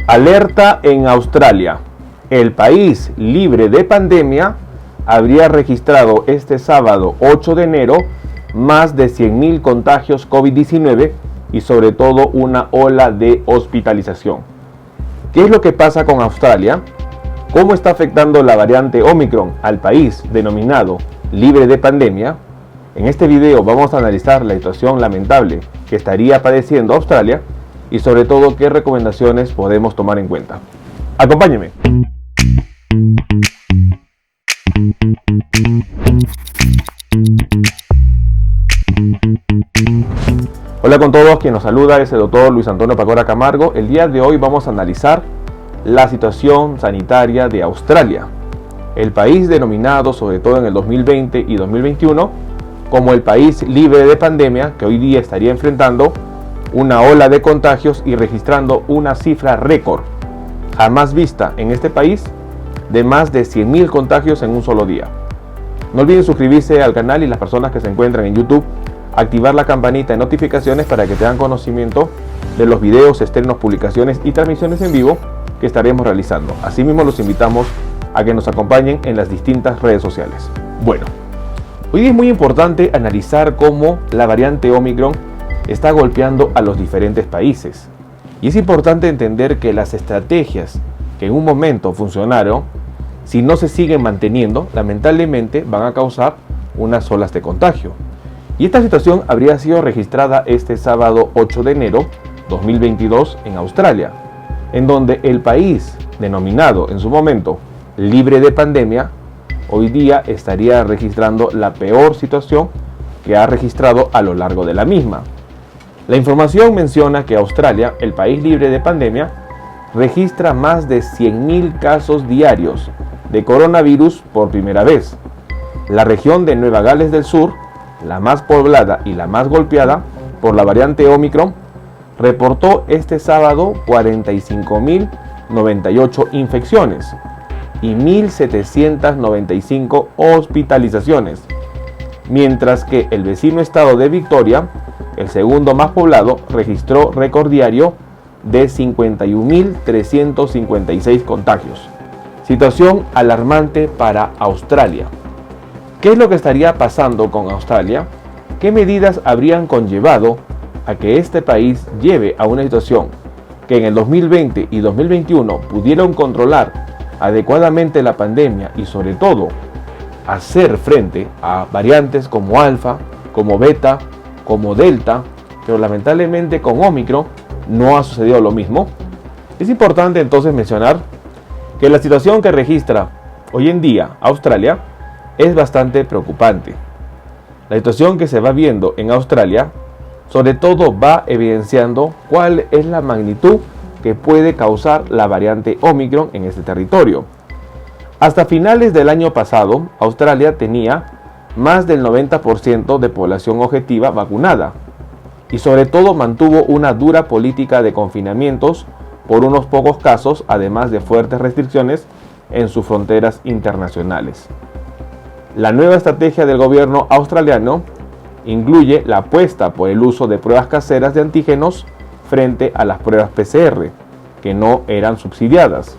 Alerta en Australia. El país libre de pandemia habría registrado este sábado 8 de enero más de 100.000 contagios COVID-19 y sobre todo una ola de hospitalización. ¿Qué es lo que pasa con Australia? ¿Cómo está afectando la variante Omicron al país denominado libre de pandemia? En este video vamos a analizar la situación lamentable que estaría padeciendo Australia y sobre todo qué recomendaciones podemos tomar en cuenta. Acompáñenme. Hola con todos, quien nos saluda es el doctor Luis Antonio Pacora Camargo. El día de hoy vamos a analizar la situación sanitaria de Australia, el país denominado sobre todo en el 2020 y 2021 como el país libre de pandemia, que hoy día estaría enfrentando una ola de contagios y registrando una cifra récord jamás vista en este país de más de 100.000 contagios en un solo día. No olviden suscribirse al canal y las personas que se encuentran en YouTube, activar la campanita de notificaciones para que tengan conocimiento de los videos, estrenos, publicaciones y transmisiones en vivo que estaremos realizando. Asimismo los invitamos a que nos acompañen en las distintas redes sociales. Bueno, hoy es muy importante analizar cómo la variante Omicron está golpeando a los diferentes países. Y es importante entender que las estrategias que en un momento funcionaron, si no se siguen manteniendo, lamentablemente van a causar unas olas de contagio. Y esta situación habría sido registrada este sábado 8 de enero 2022 en Australia, en donde el país denominado en su momento libre de pandemia, hoy día estaría registrando la peor situación que ha registrado a lo largo de la misma. La información menciona que Australia, el país libre de pandemia, registra más de 100.000 casos diarios de coronavirus por primera vez. La región de Nueva Gales del Sur, la más poblada y la más golpeada por la variante Omicron, reportó este sábado 45.098 infecciones y 1.795 hospitalizaciones, mientras que el vecino estado de Victoria, el segundo más poblado, registró récord diario de 51.356 contagios. Situación alarmante para Australia. ¿Qué es lo que estaría pasando con Australia? ¿Qué medidas habrían conllevado a que este país lleve a una situación que en el 2020 y 2021 pudieron controlar adecuadamente la pandemia y sobre todo hacer frente a variantes como Alfa, como Beta, como Delta, pero lamentablemente con Omicron no ha sucedido lo mismo? Es importante entonces mencionar que la situación que registra hoy en día Australia es bastante preocupante. La situación que se va viendo en Australia sobre todo va evidenciando cuál es la magnitud que puede causar la variante Omicron en este territorio. Hasta finales del año pasado, Australia tenía más del 90% de población objetiva vacunada y sobre todo mantuvo una dura política de confinamientos por unos pocos casos, además de fuertes restricciones en sus fronteras internacionales. La nueva estrategia del gobierno australiano incluye la apuesta por el uso de pruebas caseras de antígenos frente a las pruebas PCR, que no eran subsidiadas,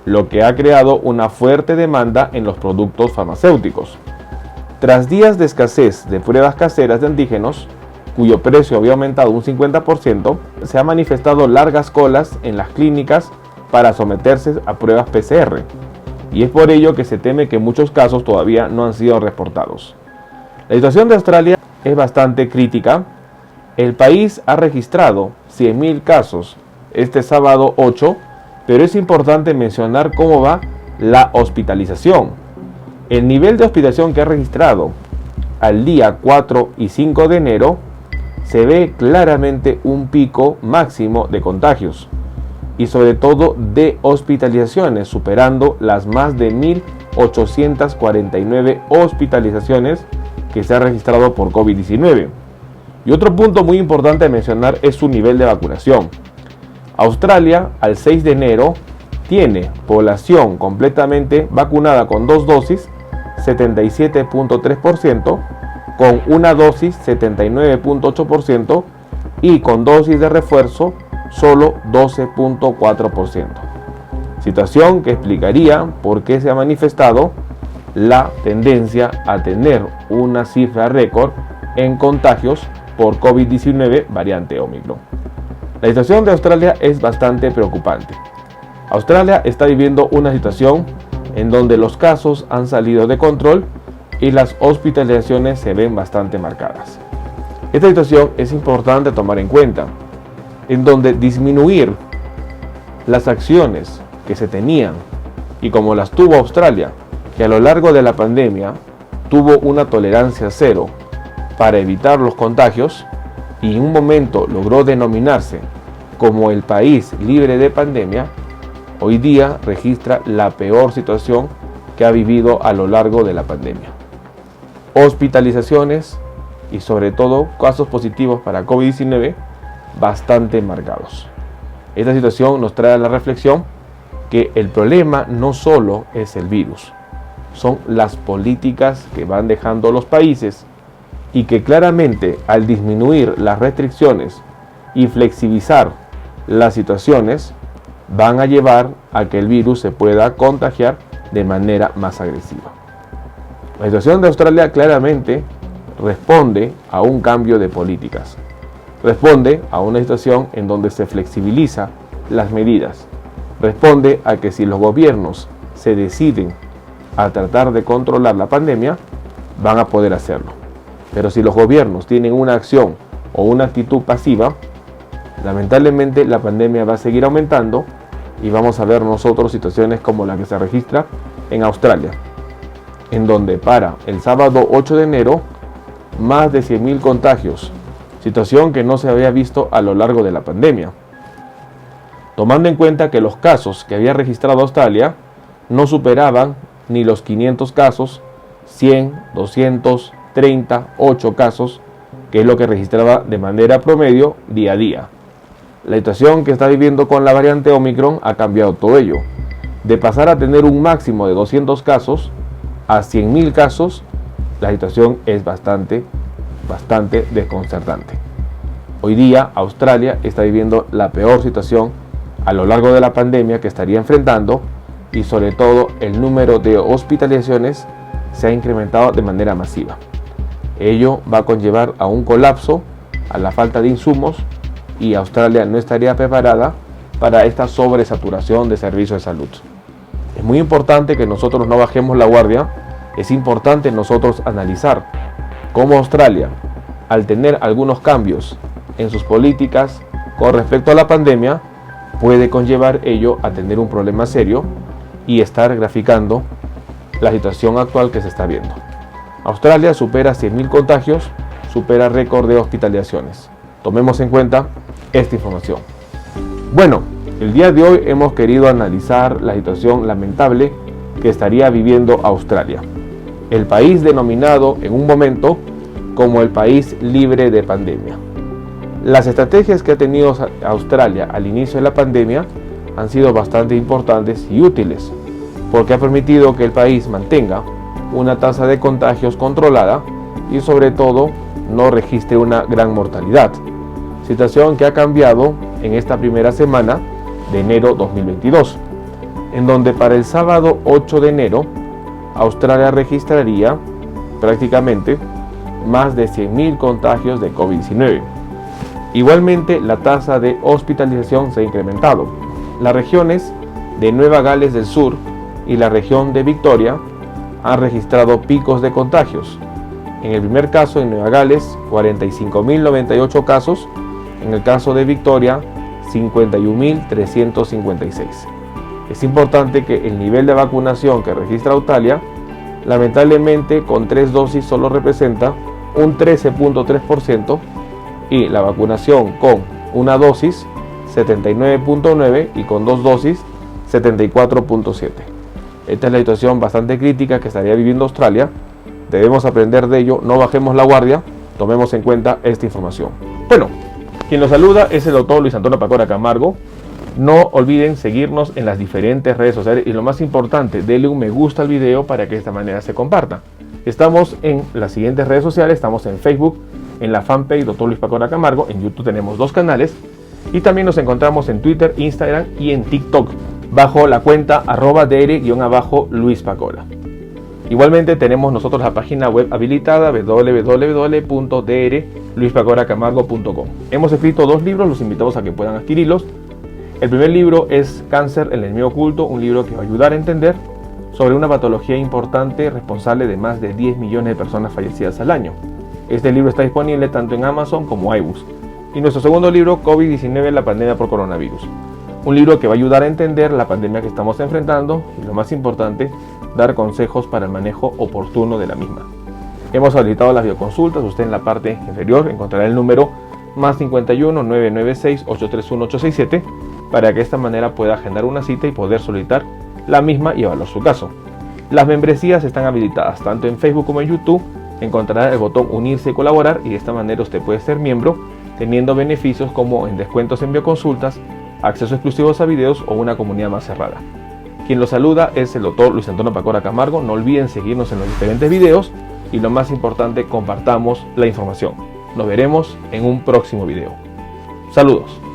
lo que ha creado una fuerte demanda en los productos farmacéuticos. Tras días de escasez de pruebas caseras de antígenos, cuyo precio había aumentado un 50%, se han manifestado largas colas en las clínicas para someterse a pruebas PCR, y es por ello que se teme que muchos casos todavía no han sido reportados. La situación de Australia es bastante crítica. El país ha registrado 100.000 casos este sábado 8, pero es importante mencionar cómo va la hospitalización. El nivel de hospitalización que ha registrado al día 4 y 5 de enero se ve claramente un pico máximo de contagios y sobre todo de hospitalizaciones, superando las más de 1.849 hospitalizaciones que se han registrado por COVID-19. Y otro punto muy importante a mencionar es su nivel de vacunación. Australia al 6 de enero tiene población completamente vacunada con 2 dosis, 77.3%, con una dosis 79.8% y con dosis de refuerzo solo 12.4%. Situación que explicaría por qué se ha manifestado la tendencia a tener una cifra récord en contagios por COVID-19 variante Omicron. La situación de Australia es bastante preocupante. Australia está viviendo una situación en donde los casos han salido de control y las hospitalizaciones se ven bastante marcadas. Esta situación es importante tomar en cuenta, en donde disminuir las acciones que se tenían y como las tuvo Australia, que a lo largo de la pandemia tuvo una tolerancia cero para evitar los contagios y en un momento logró denominarse como el país libre de pandemia, hoy día registra la peor situación que ha vivido a lo largo de la pandemia. Hospitalizaciones y sobre todo casos positivos para COVID-19 bastante marcados. Esta situación nos trae a la reflexión que el problema no solo es el virus, son las políticas que van dejando los países y que claramente al disminuir las restricciones y flexibilizar las situaciones van a llevar a que el virus se pueda contagiar de manera más agresiva. La situación de Australia claramente responde a un cambio de políticas, responde a una situación en donde se flexibiliza las medidas, responde a que si los gobiernos se deciden a tratar de controlar la pandemia, van a poder hacerlo. Pero si los gobiernos tienen una acción o una actitud pasiva, lamentablemente la pandemia va a seguir aumentando y vamos a ver nosotros situaciones como la que se registra en Australia, en donde para el sábado 8 de enero más de 100.000 contagios, situación que no se había visto a lo largo de la pandemia. Tomando en cuenta que los casos que había registrado Australia no superaban ni los 500 casos, 100, 200, 30, 8 casos, que es lo que registraba de manera promedio día a día. La situación que está viviendo con la variante Omicron ha cambiado todo ello. De pasar a tener un máximo de 200 casos a 100.000 casos, la situación es bastante desconcertante. Hoy día Australia está viviendo la peor situación a lo largo de la pandemia que estaría enfrentando y sobre todo el número de hospitalizaciones se ha incrementado de manera masiva. Ello va a conllevar a un colapso, a la falta de insumos y Australia no estaría preparada para esta sobresaturación de servicios de salud. Es muy importante que nosotros no bajemos la guardia, es importante nosotros analizar cómo Australia, al tener algunos cambios en sus políticas con respecto a la pandemia, puede conllevar ello a tener un problema serio y estar graficando la situación actual que se está viendo. Australia supera 100.000 contagios, supera récord de hospitalizaciones. Tomemos en cuenta esta información. Bueno, el día de hoy hemos querido analizar la situación lamentable que estaría viviendo Australia, el país denominado en un momento como el país libre de pandemia. Las estrategias que ha tenido Australia al inicio de la pandemia han sido bastante importantes y útiles, porque ha permitido que el país mantenga una tasa de contagios controlada y sobre todo no registre una gran mortalidad, situación que ha cambiado en esta primera semana de enero 2022, en donde para el sábado 8 de enero Australia registraría prácticamente más de 100.000 contagios de COVID-19. Igualmente, la tasa de hospitalización se ha incrementado. Las regiones de Nueva Gales del Sur y la región de Victoria han registrado picos de contagios. En el primer caso, en Nueva Gales, 45.098 casos. En el caso de Victoria, 51.356. Es importante que el nivel de vacunación que registra Australia, lamentablemente con 3 dosis solo representa un 13.3% y la vacunación con una dosis 79.9% y con 2 dosis 74.7%. Esta es la situación bastante crítica que estaría viviendo Australia. Debemos aprender de ello, no bajemos la guardia, tomemos en cuenta esta información. Bueno, quien los saluda es el doctor Luis Antonio Pacora Camargo. No olviden seguirnos en las diferentes redes sociales y lo más importante, denle un me gusta al video para que de esta manera se comparta. Estamos en las siguientes redes sociales, estamos en Facebook, en la fanpage Dr. Luis Pacora Camargo, en YouTube tenemos 2 canales Y también nos encontramos en Twitter, Instagram y en TikTok bajo la cuenta @dr_Luis Pacora. Igualmente tenemos nosotros la página web habilitada www.drluispacoracamargo.com. Hemos escrito 2 libros, los invitamos a que puedan adquirirlos. El primer libro es Cáncer, el enemigo oculto, un libro que va a ayudar a entender sobre una patología importante responsable de más de 10 millones de personas fallecidas al año. Este libro está disponible tanto en Amazon como iBooks. Y nuestro segundo libro, COVID-19, la pandemia por coronavirus. Un libro que va a ayudar a entender la pandemia que estamos enfrentando y, lo más importante, dar consejos para el manejo oportuno de la misma. Hemos habilitado las videoconsultas. Usted en la parte inferior encontrará el número +51 996 831 867 para que de esta manera pueda agendar una cita y poder solicitar la misma y evaluar su caso. Las membresías están habilitadas tanto en Facebook como en YouTube. Encontrará el botón unirse y colaborar y de esta manera usted puede ser miembro teniendo beneficios como en descuentos en bioconsultas, acceso exclusivos a videos o una comunidad más cerrada. Quien lo saluda es el Dr. Luis Antonio Pacora Camargo. No olviden seguirnos en los diferentes videos y, lo más importante, compartamos la información. Nos veremos en un próximo video. Saludos.